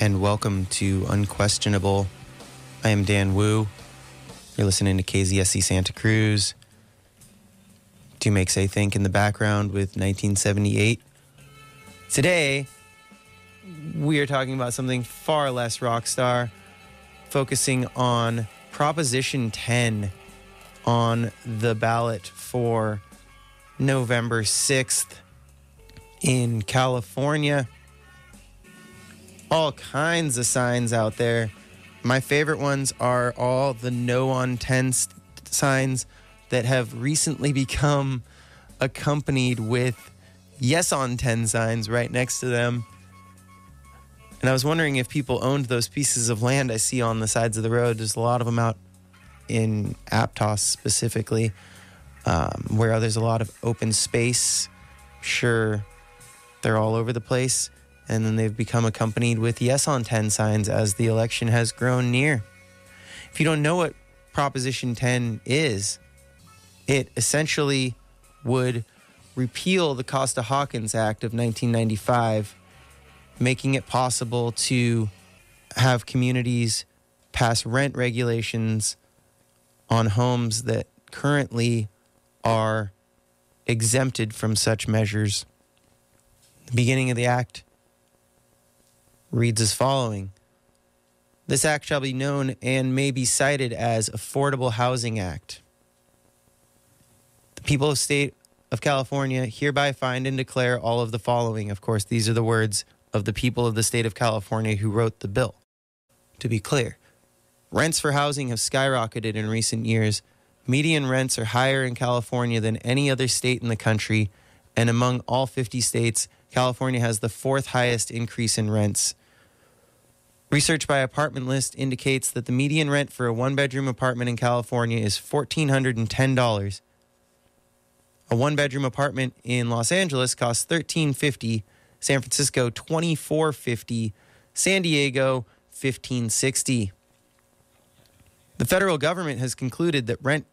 and welcome to Unquestionable. I am Dan Wu. You're listening to KZSC Santa Cruz. Do Make Say Think in the background with 1978. Today, we are talking about something far less rock star, focusing on Proposition 10 on the ballot for November 6th in California. All kinds of signs out there. My favorite ones are all the no on 10 signs that have recently become accompanied with yes on 10 signs right next to them. And I was wondering if people owned those pieces of land I see on the sides of the road. There's a lot of them out in Aptos specifically, where there's a lot of open space. Sure, they're all over the place. And then they've become accompanied with yes on 10 signs as the election has grown near. If you don't know what Proposition 10 is, it essentially would repeal the Costa-Hawkins Act of 1995, making it possible to have communities pass rent regulations on homes that currently are exempted from such measures. The beginning of the act reads as following. This act shall be known and may be cited as Affordable Housing Act. The people of the state of California hereby find and declare all of the following. Of course, these are the words of the people of the state of California who wrote the bill. To be clear, rents for housing have skyrocketed in recent years. Median rents are higher in California than any other state in the country, and among all 50 states, California has the fourth highest increase in rents. Research by Apartment List indicates that the median rent for a one-bedroom apartment in California is $1,410. A one-bedroom apartment in Los Angeles costs $1,350, San Francisco $2,450, San Diego $1,560. The federal government has concluded that rent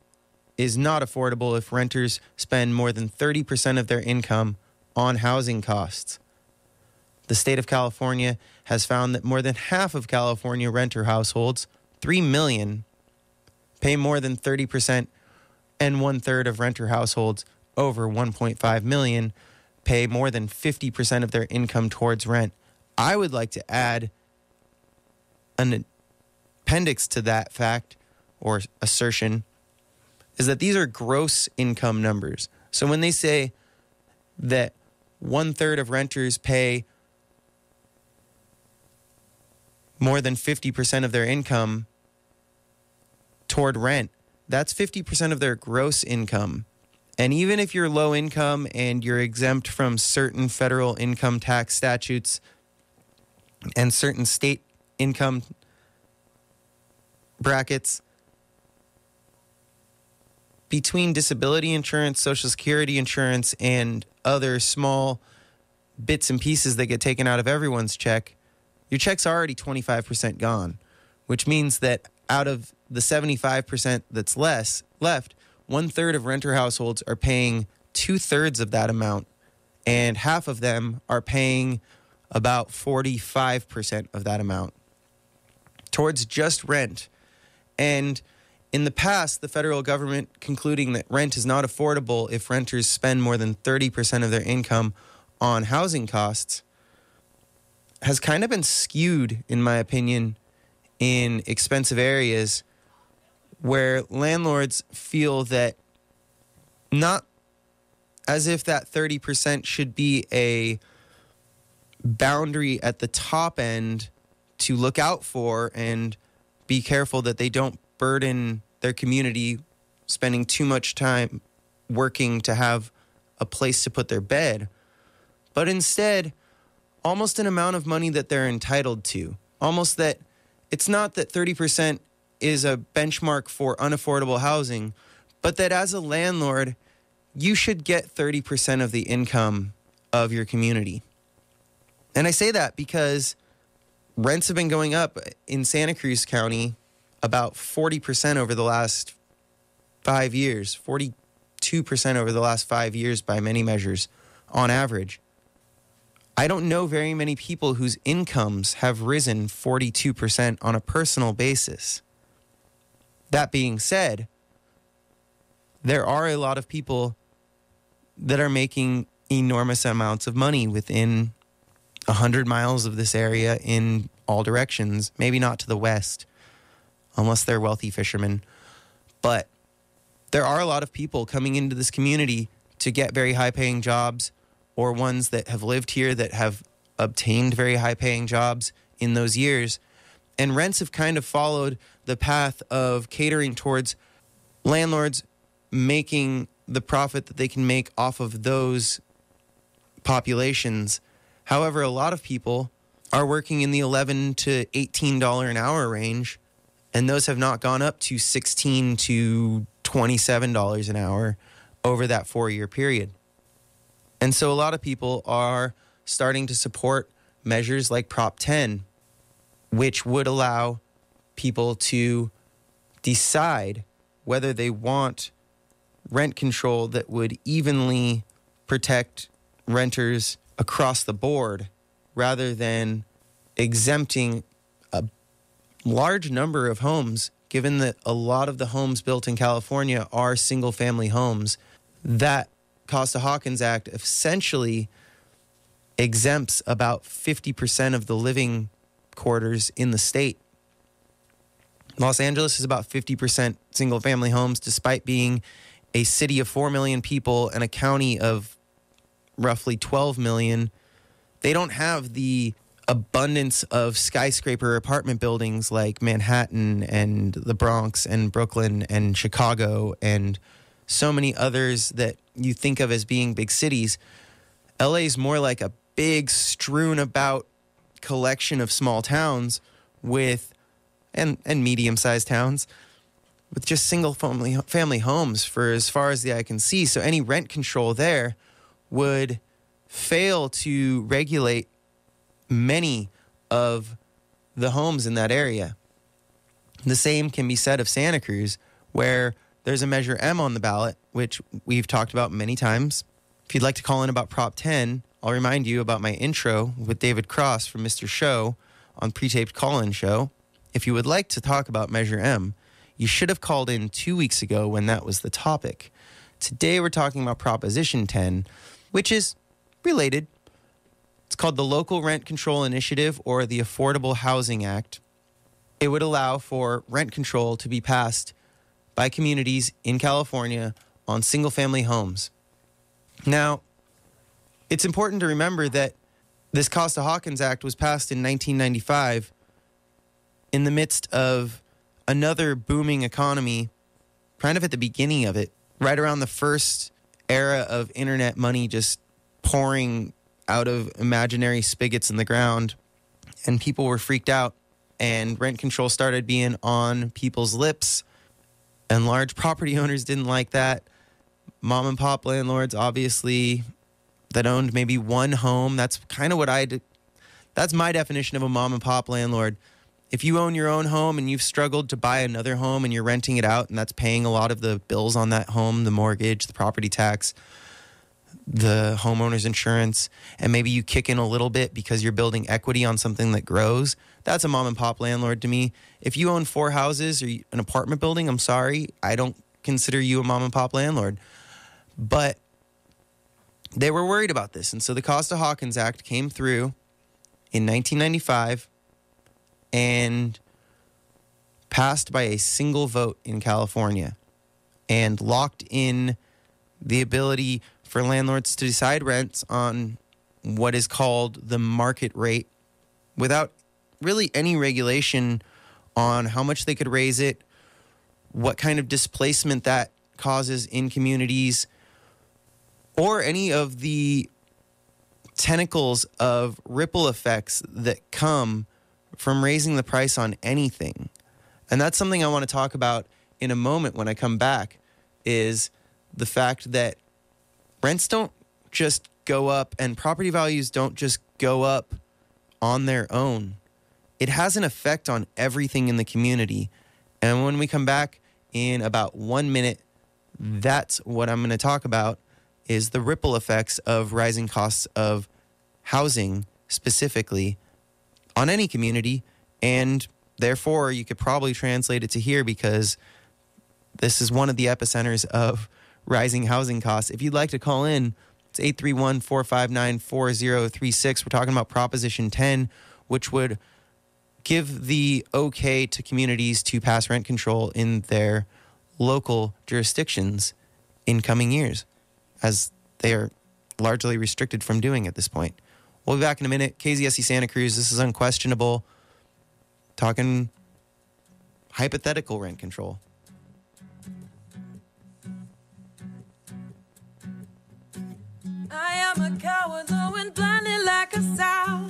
is not affordable if renters spend more than 30% of their income on housing costs. The state of California has found that more than half of California renter households, 3 million, pay more than 30%, and 1/3 of renter households, over 1.5 million, pay more than 50% of their income towards rent. I would like to add an appendix to that fact or assertion is that these are gross income numbers. So when they say that 1/3 of renters pay more than 50% of their income toward rent, that's 50% of their gross income. And even if you're low income and you're exempt from certain federal income tax statutes and certain state income brackets, between disability insurance, Social Security insurance, and other small bits and pieces that get taken out of everyone's check, your check's already 25% gone, which means that out of the 75% that's left, 1/3 of renter households are paying 2/3 of that amount, and half of them are paying about 45% of that amount towards just rent. And in the past, the federal government concluding that rent is not affordable if renters spend more than 30% of their income on housing costs has kind of been skewed, in my opinion, in expensive areas where landlords feel that not as if that 30% should be a boundary at the top end to look out for and be careful that they don't burden their community spending too much time working to have a place to put their bed, but instead almost an amount of money that they're entitled to. Almost that it's not that 30% is a benchmark for unaffordable housing, but that as a landlord, you should get 30% of the income of your community. And I say that because rents have been going up in Santa Cruz County about 40% over the last 5 years, 42% over the last 5 years by many measures on average. I don't know very many people whose incomes have risen 42% on a personal basis. That being said, there are a lot of people that are making enormous amounts of money within 100 miles of this area in all directions, maybe not to the west, unless they're wealthy fishermen. But there are a lot of people coming into this community to get very high-paying jobs, or ones that have lived here that have obtained very high-paying jobs in those years. And rents have kind of followed the path of catering towards landlords making the profit that they can make off of those populations. However, a lot of people are working in the $11 to $18 an hour range, and those have not gone up to $16 to $27 an hour over that 4-year period. And so a lot of people are starting to support measures like Prop 10, which would allow people to decide whether they want rent control that would evenly protect renters across the board, rather than exempting a large number of homes, given that a lot of the homes built in California are single-family homes. That Costa-Hawkins Act essentially exempts about 50% of the living quarters in the state. Los Angeles is about 50% single-family homes, despite being a city of 4 million people and a county of roughly 12 million. They don't have the abundance of skyscraper apartment buildings like Manhattan and the Bronx and Brooklyn and Chicago and so many others that you think of as being big cities. LA is more like a big strewn about collection of small towns with and medium-sized towns with just single family homes for as far as the eye can see. So any rent control there would fail to regulate many of the homes in that area. The same can be said of Santa Cruz, where there's a Measure M on the ballot, which we've talked about many times. If you'd like to call in about Prop 10, I'll remind you about my intro with David Cross from Mr. Show on Pre-Taped Call-In Show. If you would like to talk about Measure M, you should have called in 2 weeks ago when that was the topic. Today we're talking about Proposition 10, which is related. It's called the Local Rent Control Initiative, or the Affordable Housing Act. It would allow for rent control to be passed by communities in California on single-family homes. Now, it's important to remember that this Costa-Hawkins Act was passed in 1995 in the midst of another booming economy, kind of at the beginning of it, right around the first era of internet money just pouring out of imaginary spigots in the ground, and people were freaked out, and rent control started being on people's lips, and large property owners didn't like that. Mom and pop landlords, obviously, that owned maybe one home. That's kind of what that's my definition of a mom and pop landlord. If you own your own home and you've struggled to buy another home and you're renting it out, and that's paying a lot of the bills on that home, the mortgage, the property tax, the homeowner's insurance, and maybe you kick in a little bit because you're building equity on something that grows, that's a mom and pop landlord to me. If you own 4 houses or an apartment building, I'm sorry, I don't consider you a mom and pop landlord. But they were worried about this, and so the Costa-Hawkins Act came through in 1995 and passed by a single vote in California and locked in the ability for landlords to decide rents on what is called the market rate without really any regulation on how much they could raise it, what kind of displacement that causes in communities, or any of the tentacles of ripple effects that come from raising the price on anything. And that's something I want to talk about in a moment when I come back, is the fact that rents don't just go up and property values don't just go up on their own. It has an effect on everything in the community. And when we come back in about 1 minute, that's what I'm going to talk about, is the ripple effects of rising costs of housing specifically on any community, and therefore you could probably translate it to here because this is one of the epicenters of rising housing costs. If you'd like to call in, it's 831-459-4036. We're talking about Proposition 10, which would give the okay to communities to pass rent control in their local jurisdictions in coming years, as they are largely restricted from doing at this point. We'll be back in a minute. KZSE Santa Cruz, this is Unquestionable, talking hypothetical rent control. I am a coward, low and blinded like a sow.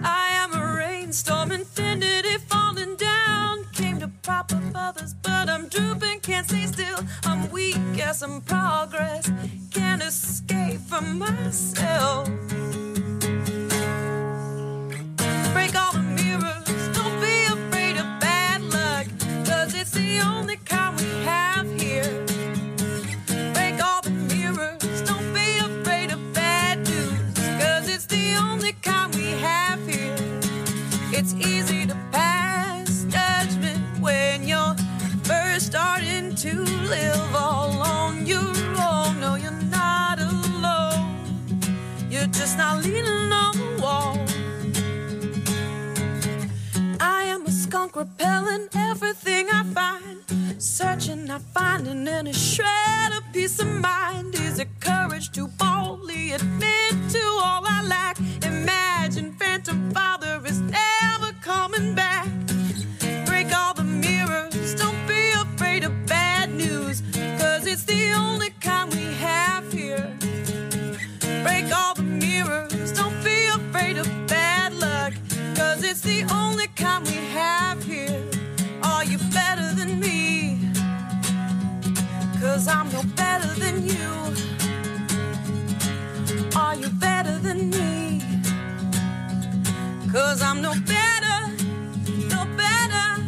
I am a rainstorm, infinity falling down. Came to prop up others, but I'm drooping, can't stay still. I'm weak as some progress, can't escape from myself. Break all the mirrors, don't be afraid of bad luck, 'cause it's the only kind we have here. Break all the mirrors, don't be afraid of bad news, 'cause it's the only kind we have here. It's easy to pass judgment when you're first starting to live all on your own. No, you're not alone, you're just not leaning on the wall. I am a skunk repelling everything I find, searching, not finding any shred of peace of mind. Is it courage to boldly admit to all I lack? Imagine phantom father is never coming back. Break all the mirrors, don't be afraid of bad news, 'cause it's the only kind we have here. Break all the mirrors, don't be afraid of bad luck, 'cause it's the only kind we have here. Are you better than me? 'Cause I'm no better than you. Are you better than me? 'Cause I'm no better, no better.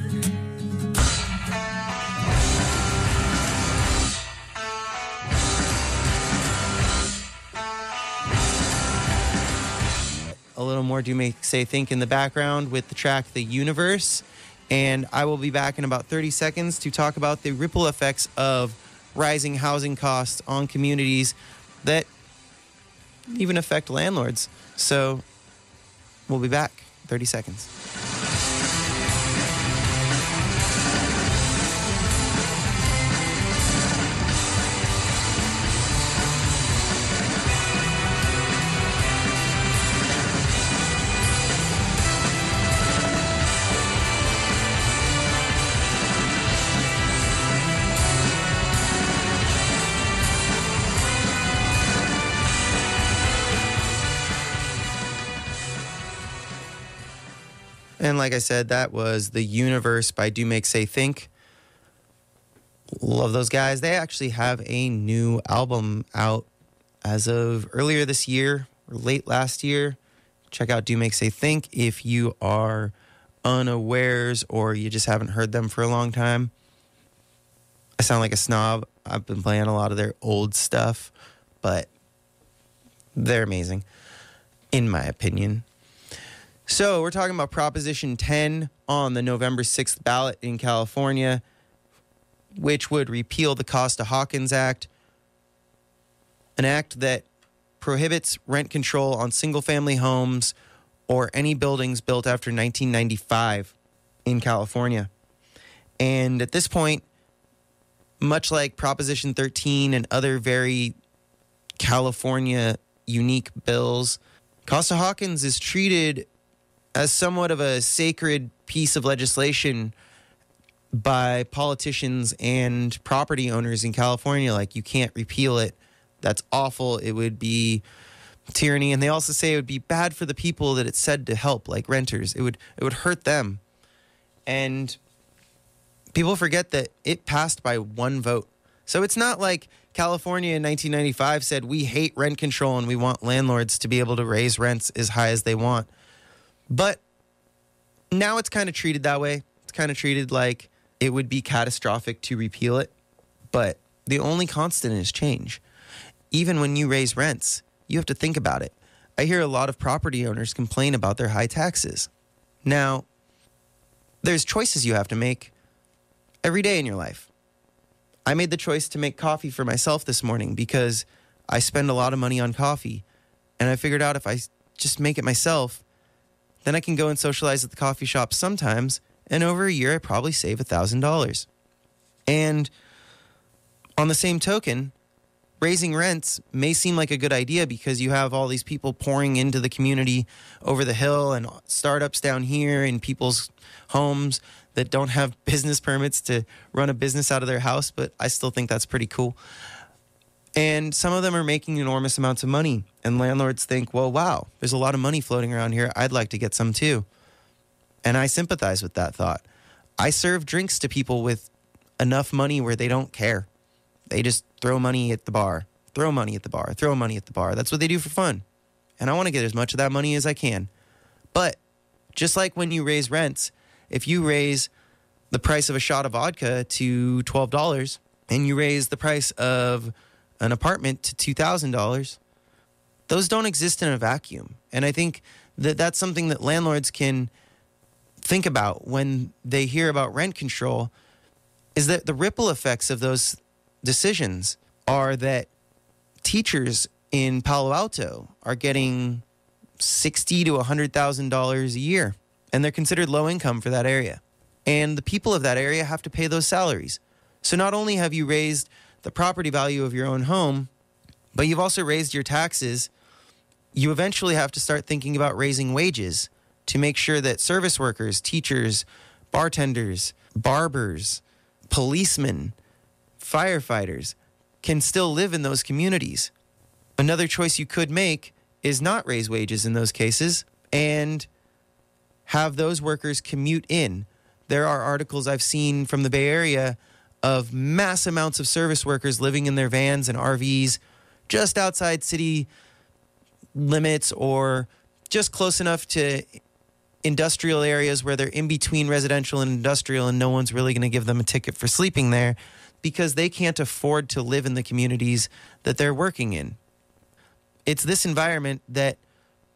A little more Do Make Say Think in the background with the track The Universe. And I will be back in about 30 seconds to talk about the ripple effects of rising housing costs on communities that even affect landlords. So we'll be back. 30 seconds. And like I said, that was The Universe by Do Make Say Think. Love those guys. They actually have a new album out as of earlier this year or late last year. Check out Do Make Say Think if you are unawares or you just haven't heard them for a long time. I sound like a snob. I've been playing a lot of their old stuff, but they're amazing, in my opinion. So we're talking about Proposition 10 on the November 6th ballot in California, which would repeal the Costa-Hawkins Act, an act that prohibits rent control on single-family homes or any buildings built after 1995 in California. And at this point, much like Proposition 13 and other very California unique bills, Costa-Hawkins is treated as somewhat of a sacred piece of legislation by politicians and property owners in California. Like, you can't repeal it. That's awful. It would be tyranny. And they also say it would be bad for the people that it's said to help, like renters. It would hurt them. And people forget that it passed by one vote. So it's not like California in 1995 said, we hate rent control and we want landlords to be able to raise rents as high as they want. But now it's kind of treated that way. It's kind of treated like it would be catastrophic to repeal it. But the only constant is change. Even when you raise rents, you have to think about it. I hear a lot of property owners complain about their high taxes. Now, there's choices you have to make every day in your life. I made the choice to make coffee for myself this morning because I spend a lot of money on coffee. And I figured out if I just make it myself, then I can go and socialize at the coffee shop sometimes. And over a year, I probably save $1,000. And on the same token, raising rents may seem like a good idea because you have all these people pouring into the community over the hill and startups down here in people's homes that don't have business permits to run a business out of their house, but I still think that's pretty cool. And some of them are making enormous amounts of money, and landlords think, well, wow, there's a lot of money floating around here. I'd like to get some too. And I sympathize with that thought. I serve drinks to people with enough money where they don't care. They just throw money at the bar, throw money at the bar, throw money at the bar. That's what they do for fun. And I want to get as much of that money as I can. But just like when you raise rents, if you raise the price of a shot of vodka to $12 and you raise the price of an apartment to $2,000, those don't exist in a vacuum. And I think that that's something that landlords can think about when they hear about rent control, is that the ripple effects of those decisions are that teachers in Palo Alto are getting $60,000 to $100,000 a year, and they're considered low income for that area. And the people of that area have to pay those salaries. So not only have you raised the property value of your own home, but you've also raised your taxes. You eventually have to start thinking about raising wages to make sure that service workers, teachers, bartenders, barbers, policemen, firefighters can still live in those communities. Another choice you could make is not raise wages in those cases and have those workers commute in. There are articles I've seen from the Bay Area of mass amounts of service workers living in their vans and RVs just outside city limits or just close enough to industrial areas where they're in between residential and industrial, and no one's really going to give them a ticket for sleeping there because they can't afford to live in the communities that they're working in. It's this environment that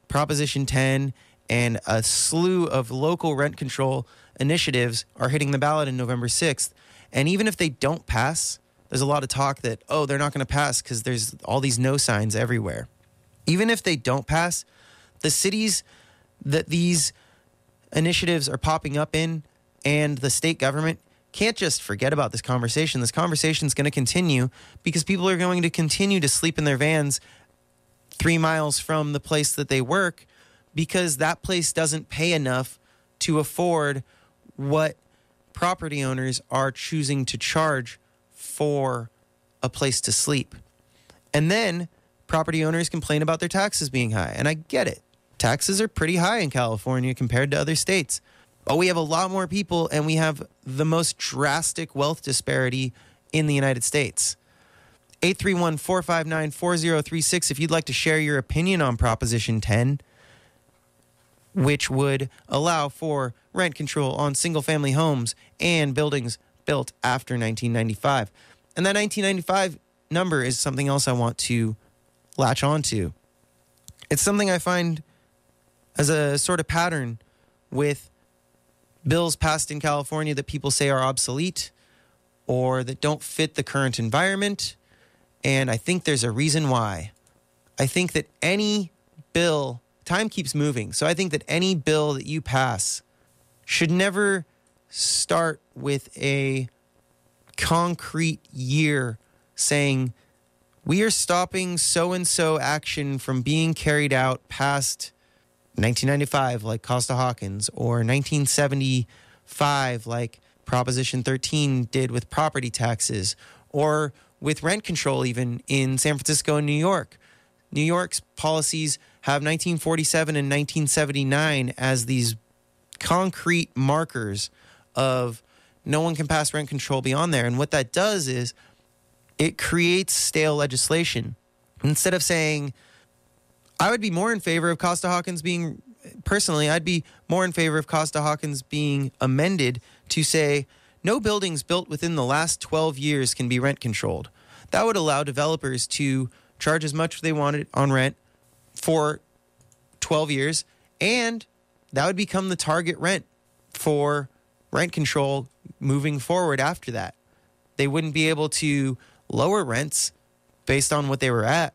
Proposition 10 and a slew of local rent control initiatives are hitting the ballot in November 6th. And even if they don't pass, there's a lot of talk that, oh, they're not going to pass because there's all these no signs everywhere. Even if they don't pass, the cities that these initiatives are popping up in and the state government can't just forget about this conversation. This conversation is going to continue because people are going to continue to sleep in their vans 3 miles from the place that they work because that place doesn't pay enough to afford what property owners are choosing to charge for a place to sleep. And then property owners complain about their taxes being high. And I get it. Taxes are pretty high in California compared to other states. But we have a lot more people and we have the most drastic wealth disparity in the United States. 831-459-4036 if you'd like to share your opinion on Proposition 10, which would allow for rent control on single-family homes and buildings built after 1995. And that 1995 number is something else I want to latch onto. It's something I find as a sort of pattern with bills passed in California that people say are obsolete or that don't fit the current environment. And I think there's a reason why. I think that any bill, time keeps moving, so I think that any bill that you pass should never start with a concrete year saying, we are stopping so-and-so action from being carried out past 1995, like Costa-Hawkins, or 1975, like Proposition 13 did with property taxes, or with rent control even in San Francisco and New York. New York's policies have 1947 and 1979 as these concrete markers of no one can pass rent control beyond there. And what that does is it creates stale legislation. Instead of saying, I would be more in favor of Costa-Hawkins being, personally, I'd be more in favor of Costa-Hawkins being amended to say, no buildings built within the last 12 years can be rent controlled. That would allow developers to charge as much as they wanted on rent for 12 years, and that would become the target rent for rent control moving forward after that. They wouldn't be able to lower rents based on what they were at,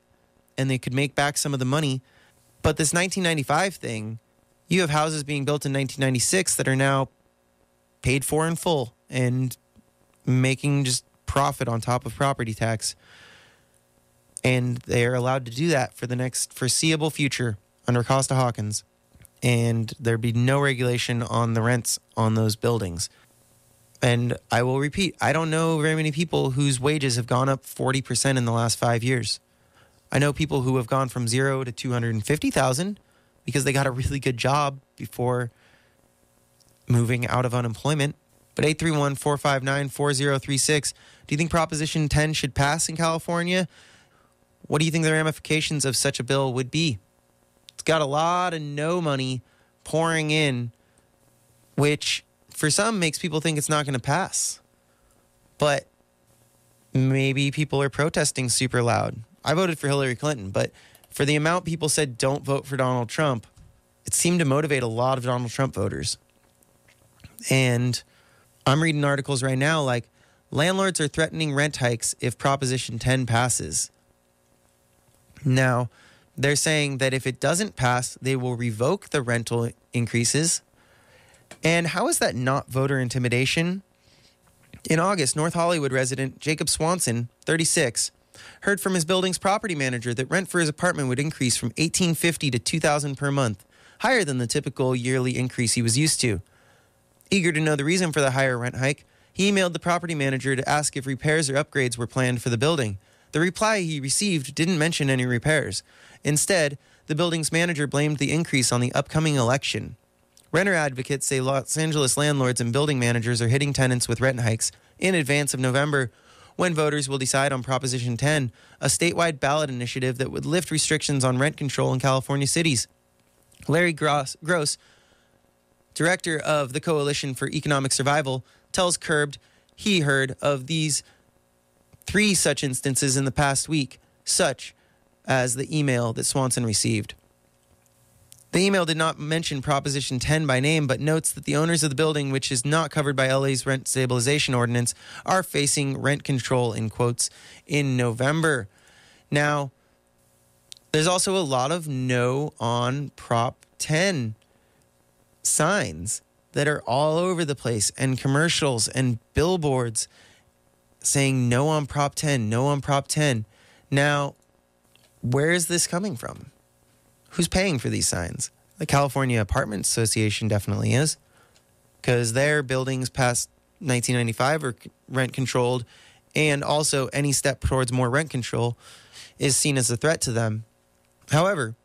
and they could make back some of the money. But this 1995 thing, you have houses being built in 1996 that are now paid for in full and making just profit on top of property tax. And they're allowed to do that for the next foreseeable future under Costa-Hawkins. And there'd be no regulation on the rents on those buildings. And I will repeat, I don't know very many people whose wages have gone up 40% in the last 5 years. I know people who have gone from zero to 250,000 because they got a really good job before moving out of unemployment. But 831-459-4036, do you think Proposition 10 should pass in California? What do you think the ramifications of such a bill would be? It's got a lot of no money pouring in, which for some makes people think it's not going to pass. But maybe people are protesting super loud. I voted for Hillary Clinton, but for the amount people said don't vote for Donald Trump, it seemed to motivate a lot of Donald Trump voters. And I'm reading articles right now like landlords are threatening rent hikes if Proposition 10 passes. Now, they're saying that if it doesn't pass, they will revoke the rental increases. And how is that not voter intimidation? In August, North Hollywood resident Jacob Swanson, 36, heard from his building's property manager that rent for his apartment would increase from $1,850 to $2,000 per month, higher than the typical yearly increase he was used to. Eager to know the reason for the higher rent hike, he emailed the property manager to ask if repairs or upgrades were planned for the building. The reply he received didn't mention any repairs. Instead, the building's manager blamed the increase on the upcoming election. Renter advocates say Los Angeles landlords and building managers are hitting tenants with rent hikes in advance of November, when voters will decide on Proposition 10, a statewide ballot initiative that would lift restrictions on rent control in California cities. Larry Gross, director of the Coalition for Economic Survival, tells Curbed he heard of these 3 such instances in the past week, such as the email that Swanson received. The email did not mention Proposition 10 by name, but notes that the owners of the building, which is not covered by LA's rent stabilization ordinance, are facing rent control, in quotes, in November. Now, there's also a lot of no on Prop 10 signs that are all over the place, and commercials and billboards saying no on Prop 10, no on Prop 10. Now, where is this coming from? Who's paying for these signs? The California Apartment Association definitely is, because their buildings past 1995 are rent controlled, and also any step towards more rent control is seen as a threat to them. However,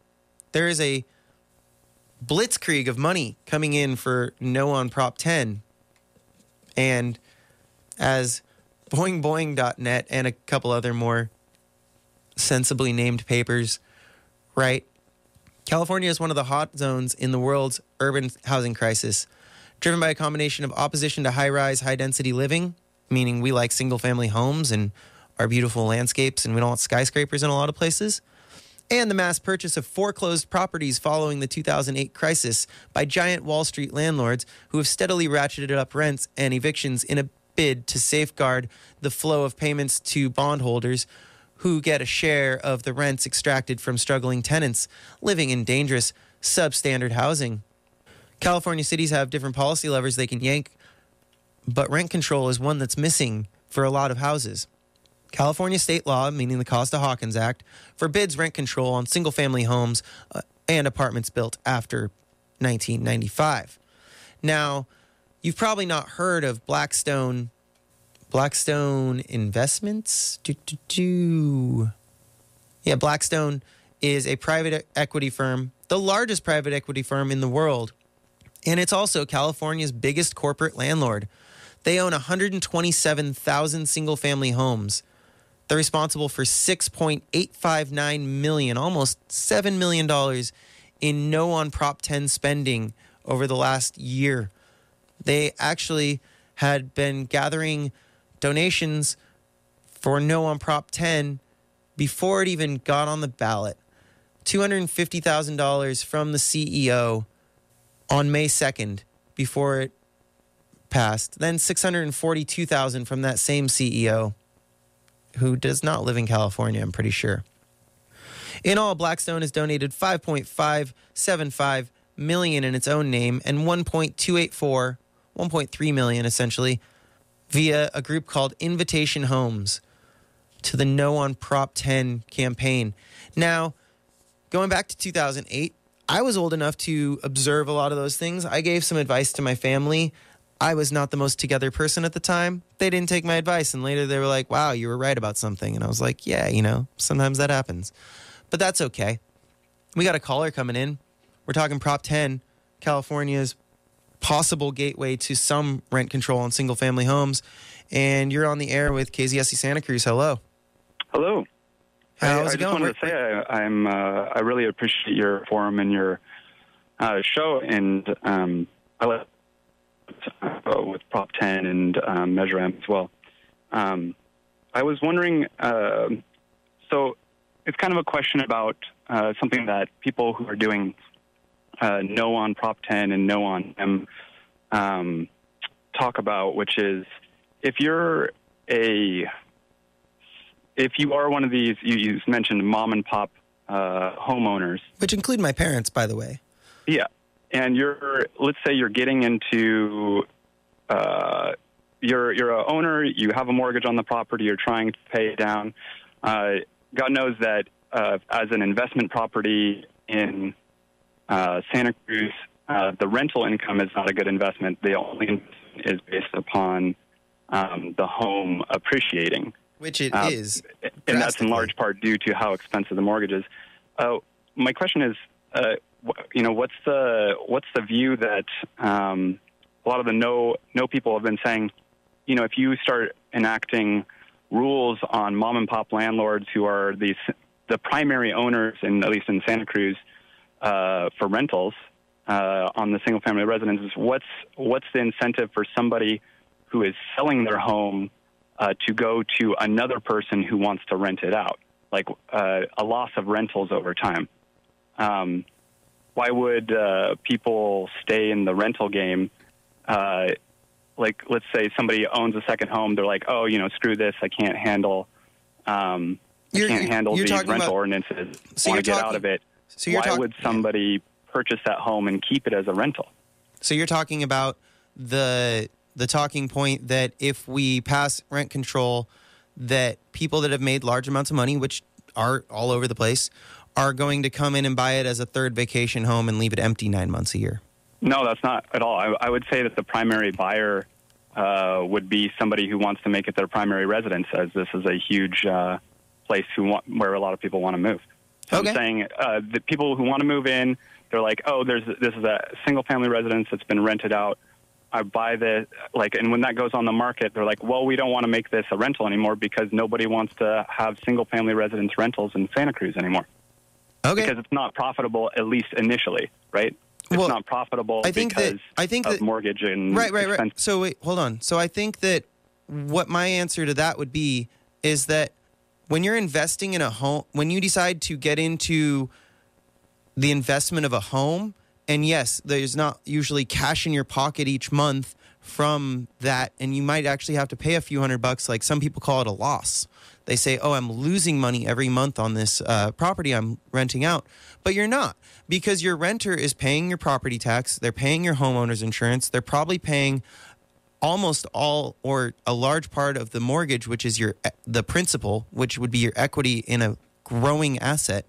there is a blitzkrieg of money coming in for no on Prop 10. And as boingboing.net and a couple other more sensibly named papers write, California is one of the hot zones in the world's urban housing crisis, driven by a combination of opposition to high-rise, high-density living, meaning we like single-family homes and our beautiful landscapes and we don't want skyscrapers in a lot of places, and the mass purchase of foreclosed properties following the 2008 crisis by giant Wall Street landlords who have steadily ratcheted up rents and evictions in a bid to safeguard the flow of payments to bondholders who get a share of the rents extracted from struggling tenants living in dangerous, substandard housing. California cities have different policy levers they can yank, but rent control is one that's missing for a lot of houses. California state law, meaning the Costa-Hawkins Act, forbids rent control on single-family homes and apartments built after 1995. Now, you've probably not heard of Blackstone Investments? Yeah, Blackstone is a private equity firm, the largest private equity firm in the world. And it's also California's biggest corporate landlord. They own 127,000 single-family homes. They're responsible for $6.859 million, almost $7 million in no on Prop 10 spending over the last year. They actually had been gathering donations for no on Prop 10 before it even got on the ballot. $250,000 from the CEO on May 2nd before it passed. Then $642,000 from that same CEO who does not live in California, I'm pretty sure. In all, Blackstone has donated $5.575 million in its own name and $1.3 million essentially via a group called Invitation Homes to the No on Prop 10 campaign. Now, going back to 2008, I was old enough to observe a lot of those things. I gave some advice to my family. I was not the most together person at the time. They didn't take my advice, and later they were like, wow, you were right about something. And I was like, yeah, sometimes that happens. But that's okay. We got a caller coming in. We're talking Prop 10, California's possible gateway to some rent control on single-family homes. And you're on the air with KZSE Santa Cruz. Hello. Hello. How's it going? I just wanted to say I really appreciate your forum and your show, and I like with Prop 10 and Measure M as well. I was wondering, so it's kind of a question about something that people who are doing no on Prop 10 and no on M talk about, which is if you are one of these, you mentioned mom and pop homeowners, which include my parents, by the way. Yeah, and let's say you're getting into, you're a owner, you have a mortgage on the property, you're trying to pay it down. God knows that as an investment property in Santa Cruz, the rental income is not a good investment. The only investment is based upon the home appreciating. Which it is. And that's in large part due to how expensive the mortgage is. My question is, what's the view that a lot of the no people have been saying, if you start enacting rules on mom and pop landlords who are the primary owners, at least in Santa Cruz, for rentals on the single family residences, what's the incentive for somebody who is selling their home to go to another person who wants to rent it out, like a loss of rentals over time? Why would people stay in the rental game? Like, let's say somebody owns a second home. They're like, oh, screw this. I can't handle these rental ordinances. I want to get out of it. So why would somebody purchase that home and keep it as a rental? So you're talking about the talking point that if we pass rent control, that people that have made large amounts of money, which are all over the place, are going to come in and buy it as a third vacation home and leave it empty 9 months a year. No, that's not at all. I would say that the primary buyer would be somebody who wants to make it their primary residence, as this is a huge place where a lot of people want to move. So okay. I'm saying the people who want to move in, they're like, oh, this is a single-family residence that's been rented out. I buy this, and when that goes on the market, they're like, well, we don't want to make this a rental anymore because nobody wants to have single-family residence rentals in Santa Cruz anymore. Okay. Because it's not profitable, at least initially, right? It's not profitable because of mortgage and Right. So wait, hold on. So I think that what my answer to that would be is that when you're investing in a home, when you decide to get into the investment of a home, and yes, there's not usually cash in your pocket each month from that, and you might actually have to pay a few $100. Like some people call it a loss. They say, oh, I'm losing money every month on this property I'm renting out. But you're not, because your renter is paying your property tax. They're paying your homeowner's insurance. They're probably paying almost all or a large part of the mortgage, which is the principal, which would be your equity in a growing asset.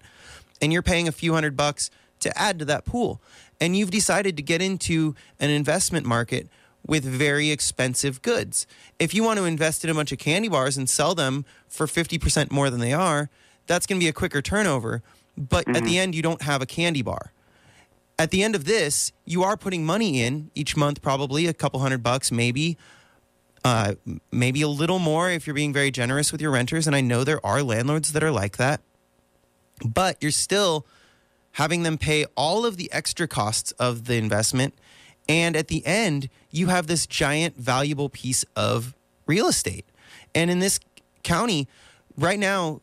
And you're paying a few $100 to add to that pool. And you've decided to get into an investment market with very expensive goods. If you want to invest in a bunch of candy bars and sell them for 50% more than they are, that's going to be a quicker turnover. But at the end, you don't have a candy bar. At the end of this, you are putting money in each month, probably a couple $100, maybe a little more if you're being very generous with your renters. And I know there are landlords that are like that. But you're still having them pay all of the extra costs of the investment. And at the end, you have this giant valuable piece of real estate. And in this county, right now,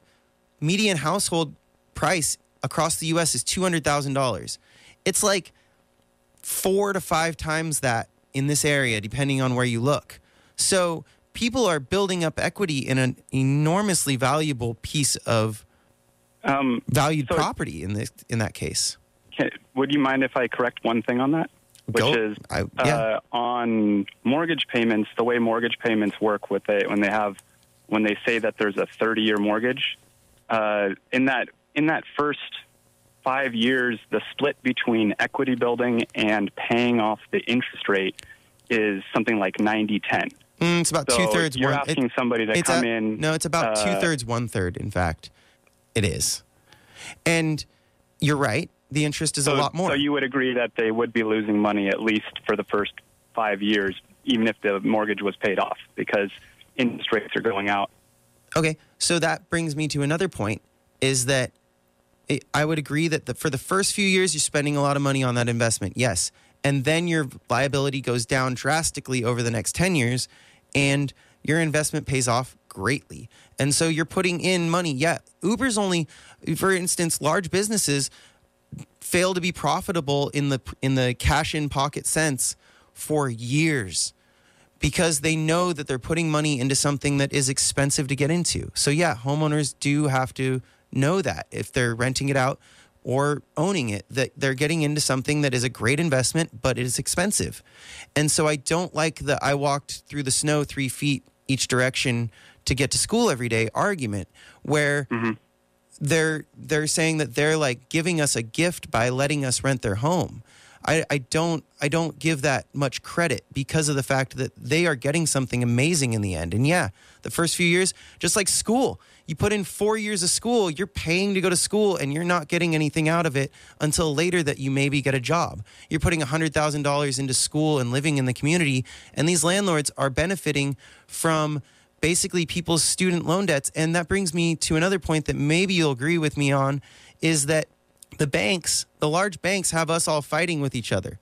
median household price across the U.S. is $200,000. It's like 4 to 5 times that in this area, depending on where you look. So people are building up equity in an enormously valuable piece of valued property in that case. Would you mind if I correct one thing on that? On mortgage payments, the way mortgage payments work when they say that there's a 30-year mortgage, in that first 5 years, the split between equity building and paying off the interest rate is something like 90-10. It's about two-thirds. You're asking somebody to come in. No, it's about 2/3, 1/3. In fact, it is. And you're right. The interest is a lot more. So you would agree that they would be losing money at least for the first 5 years, even if the mortgage was paid off, because interest rates are going out. Okay, so that brings me to another point, is that I would agree that for the first few years, you're spending a lot of money on that investment, yes. And then your liability goes down drastically over the next 10 years, and your investment pays off greatly. And so you're putting in money. Yeah, Uber's only, for instance, large businesses fail to be profitable in the cash in pocket sense for years because they know that they're putting money into something that is expensive to get into. So yeah, homeowners do have to know that if they're renting it out or owning it, that they're getting into something that is a great investment, but it is expensive. And so I don't like the I walked through the snow 3 feet each direction to get to school every day argument, where they're saying that they're like giving us a gift by letting us rent their home. I don't give that much credit because of the fact that they are getting something amazing in the end. And yeah, the first few years, just like school, you put in 4 years of school, you're paying to go to school and you're not getting anything out of it until later that you maybe get a job. You're putting $100,000 into school and living in the community, and these landlords are benefiting from basically people's student loan debts. And that brings me to another point that maybe you'll agree with me on, is that the banks, the large banks, have us all fighting with each other.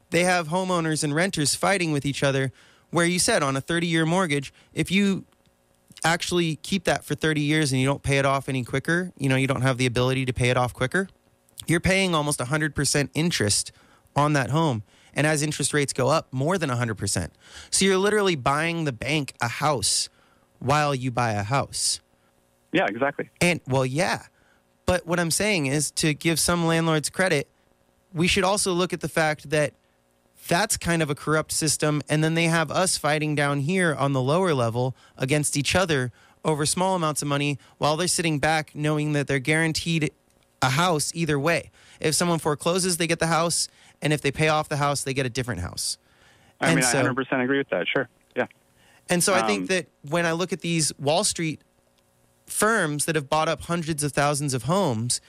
They have homeowners and renters fighting with each other, where you said on a 30-year mortgage, if you actually keep that for 30 years and you don't pay it off any quicker, you don't have the ability to pay it off quicker, you're paying almost 100% interest on that home. And as interest rates go up, more than 100%. So you're literally buying the bank a house while you buy a house. Yeah, exactly. And, well, yeah. But what I'm saying is, to give some landlords credit, we should also look at the fact that that's kind of a corrupt system, and then they have us fighting down here on the lower level against each other over small amounts of money while they're sitting back knowing that they're guaranteed a house either way. If someone forecloses, they get the house, and if they pay off the house, they get a different house. I 100% agree with that, sure, yeah. And so I think that when I look at these Wall Street firms that have bought up hundreds of thousands of homes,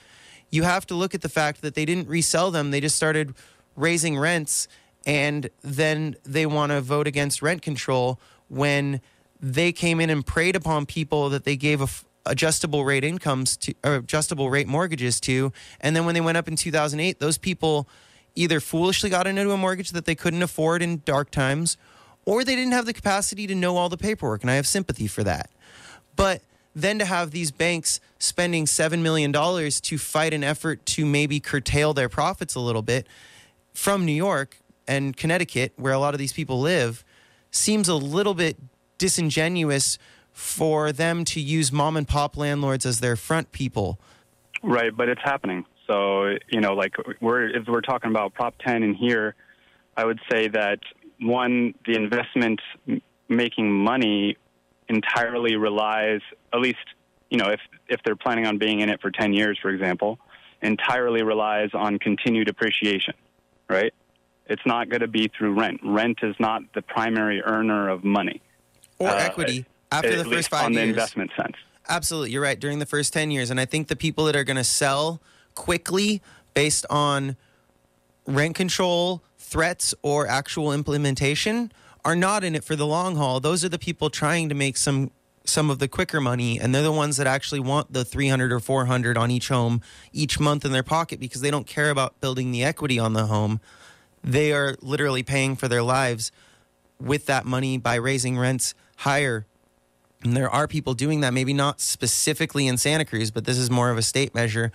you have to look at the fact that they didn't resell them. They just started raising rents, and then they want to vote against rent control when they came in and preyed upon people that they gave adjustable rate incomes to, or adjustable rate mortgages to. And then when they went up in 2008, those people either foolishly got into a mortgage that they couldn't afford in dark times, or they didn't have the capacity to know all the paperwork. And I have sympathy for that. But then to have these banks spending $7 million to fight an effort to maybe curtail their profits a little bit from New York and Connecticut, where a lot of these people live, seems a little bit disingenuous for them to use mom and pop landlords as their front people. Right, but it's happening. So, if we're talking about Prop 10 in here, I would say that, one, the investment making money entirely relies, at least, if they're planning on being in it for 10 years, for example, entirely relies on continued appreciation, right? It's not going to be through rent. Rent is not the primary earner of money. Or equity after the first 5 years. On the investment sense. Absolutely. You're right. During the first 10 years. And I think the people that are going to sell quickly based on rent control, threats, or actual implementation are not in it for the long haul. Those are the people trying to make some of the quicker money, and they're the ones that actually want the $300 or $400 on each home each month in their pocket because they don't care about building the equity on the home. They are literally paying for their lives with that money by raising rents higher. And there are people doing that, maybe not specifically in Santa Cruz, but this is more of a state measure,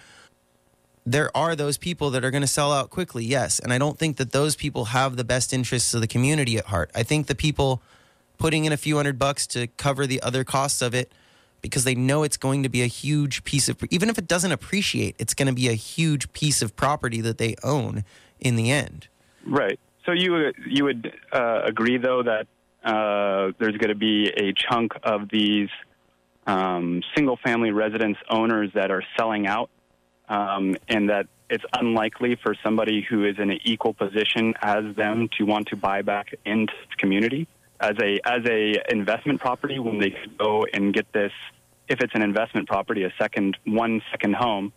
there are those people that are going to sell out quickly, yes. And I don't think that those people have the best interests of the community at heart. I think the people putting in a few $100 to cover the other costs of it because they know it's going to be a huge piece of, even if it doesn't appreciate, it's going to be a huge piece of property that they own in the end. Right. So you would agree, though, that there's going to be a chunk of these single-family residence owners that are selling out, and that it's unlikely for somebody who is in an equal position as them to want to buy back into the community as a investment property when they could go and get this, if it's an investment property, one second home,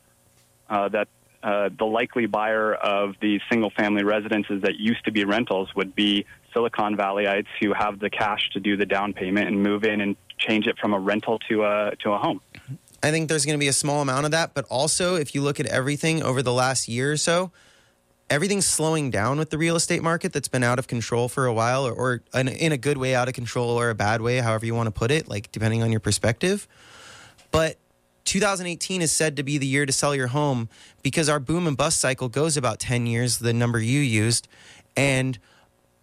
that the likely buyer of these single-family residences that used to be rentals would be Silicon Valleyites who have the cash to do the down payment and move in and change it from a rental to a home. I think there's going to be a small amount of that, but also if you look at everything over the last year or so, everything's slowing down with the real estate market that's been out of control for a while, or in a good way out of control or a bad way, however you want to put it, like depending on your perspective. But 2018 is said to be the year to sell your home because our boom and bust cycle goes about 10 years, the number you used. And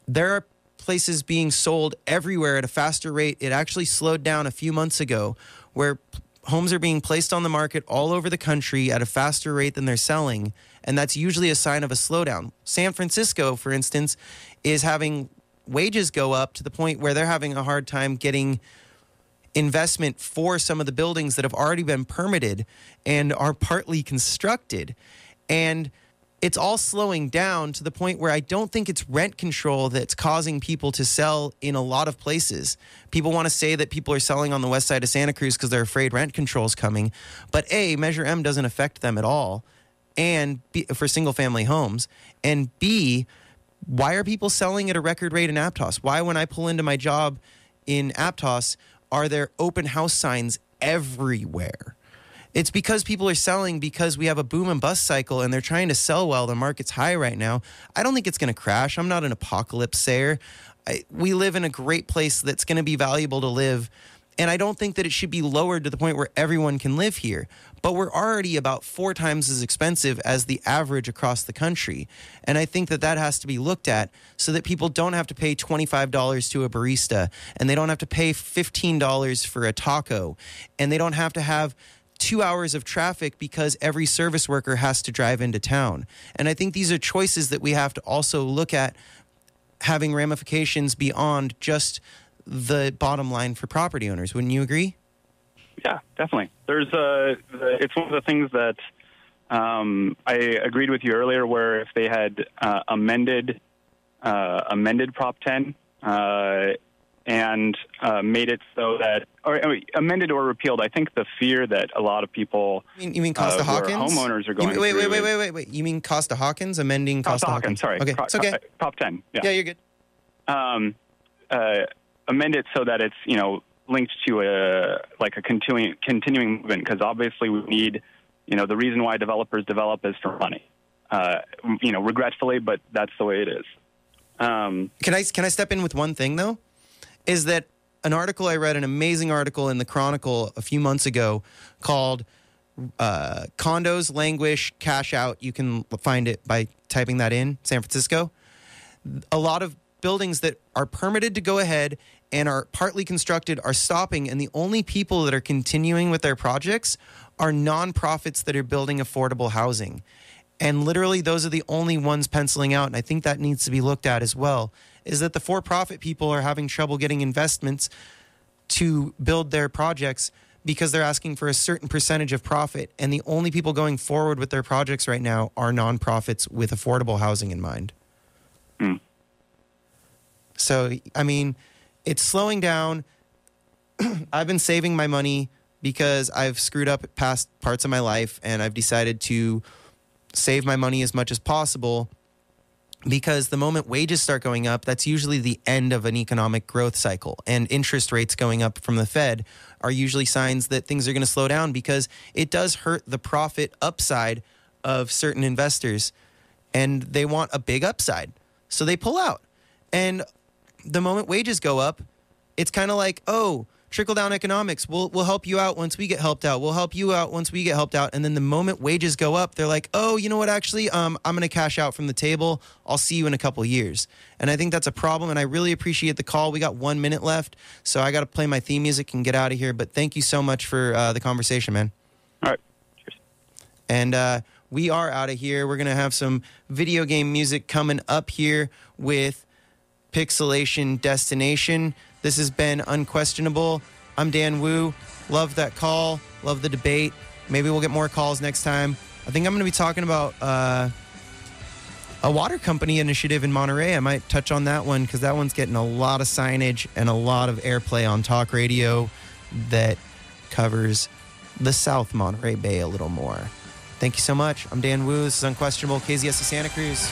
there are places being sold everywhere at a faster rate. It actually slowed down a few months ago where homes are being placed on the market all over the country at a faster rate than they're selling. And that's usually a sign of a slowdown. San Francisco, for instance, is having wages go up to the point where they're having a hard time getting investment for some of the buildings that have already been permitted and are partly constructed. And it's all slowing down to the point where I don't think it's rent control that's causing people to sell in a lot of places. People want to say that people are selling on the west side of Santa Cruz because they're afraid rent control is coming. But A, Measure M doesn't affect them at all, and B, for single-family homes. And B, why are people selling at a record rate in Aptos? Why, when I pull into my job in Aptos, are there open house signs everywhere? It's because people are selling because we have a boom and bust cycle and they're trying to sell while the market's high right now. I don't think it's going to crash. I'm not an apocalypse sayer. We live in a great place that's going to be valuable to live. And I don't think that it should be lowered to the point where everyone can live here. But we're already about 4 times as expensive as the average across the country. And I think that that has to be looked at so that people don't have to pay $25 to a barista, and they don't have to pay $15 for a taco, and they don't have to have 2 hours of traffic because every service worker has to drive into town. And I think these are choices that we have to also look at having ramifications beyond just the bottom line for property owners. Wouldn't you agree? Yeah, definitely. It's one of the things that I agreed with you earlier, where if they had amended Prop 10 and made it so that, or amended or repealed, I think the fear that a lot of people, you mean Costa-Hawkins? Homeowners are going through. Wait. You mean Costa-Hawkins? Amending Costa-Hawkins? Sorry. Okay, it's okay. Prop 10. Yeah, you're good. Amend it so that it's, linked to a continuing movement, because obviously we need, the reason why developers develop is for money. Regretfully, but that's the way it is. Can I step in with one thing though? Is that an article I read, an amazing article in the Chronicle a few months ago called "Condos Languish, Cash Out." You can find it by typing that in, San Francisco. A lot of buildings that are permitted to go ahead and are partly constructed are stopping, and the only people that are continuing with their projects are nonprofits that are building affordable housing. And literally those are the only ones penciling out, and I think that needs to be looked at as well, is that the for-profit people are having trouble getting investments to build their projects because they're asking for a certain percentage of profit, and the only people going forward with their projects right now are nonprofits with affordable housing in mind. Mm. So, I mean, it's slowing down. I've been saving my money because I've screwed up past parts of my life, and I've decided to save my money as much as possible, because the moment wages start going up, that's usually the end of an economic growth cycle. And interest rates going up from the Fed are usually signs that things are going to slow down, because it does hurt the profit upside of certain investors, and they want a big upside. So they pull out. And the moment wages go up, it's kind of like, oh, trickle-down economics. We'll help you out once we get helped out. We'll help you out once we get helped out. And then the moment wages go up, they're like, oh, you know what, actually, I'm going to cash out from the table. I'll see you in a couple years. And I think that's a problem, and I really appreciate the call. We got 1 minute left, so I got to play my theme music and get out of here. But thank you so much for the conversation, man. All right. Cheers. And we are out of here. We're going to have some video game music coming up here with Pixelation Destination. This has been Unquestionable. I'm Dan Wu. Love that call. Love the debate. Maybe we'll get more calls next time. I think I'm going to be talking about a water company initiative in Monterey. I might touch on that one because that one's getting a lot of signage and a lot of airplay on talk radio that covers the South Monterey Bay a little more. Thank you so much. I'm Dan Wu. This is Unquestionable, KZS of Santa Cruz.